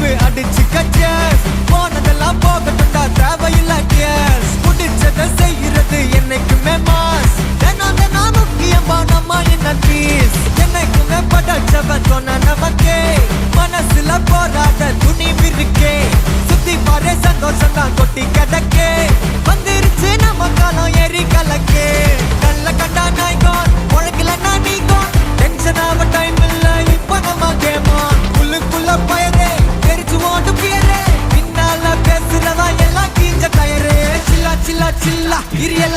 Chip அடிச்சுக்க cheers. போனதெல்லாம் போகட்டும்டா தேவையில்ல tears. முடிச்சதை செய்யறது என்னைக்குமே மாஸ். தினம் தினம் முக்கியமா நம்ம என்ன பீஸ். என்னைக்குமே படைச்சவன் சொன்ன நமக்கே மனசுல போராட துணிவு இருக்கே. சுத்தி பாரு சந்தோஷம் தான் கொட்டி கிடக்கே. வந்துருச்சு நம்ம காலம் ஏறி கலக்கே. நல்ல கண்டா நாய்கோன் உழைக்கலன்னா நீங்கோன். டென்ஷன் ஆக டைம் இல்ல இப்ப நம்ம கேமான். உள்ளுக்குள்ள பயரே தெரிச்சு ஓட்டு பியரே. பின்னால பேசுறவா எல்லாம் கீஞ்ச டயரே. சில்லா சில்லா சில்லா இரியல்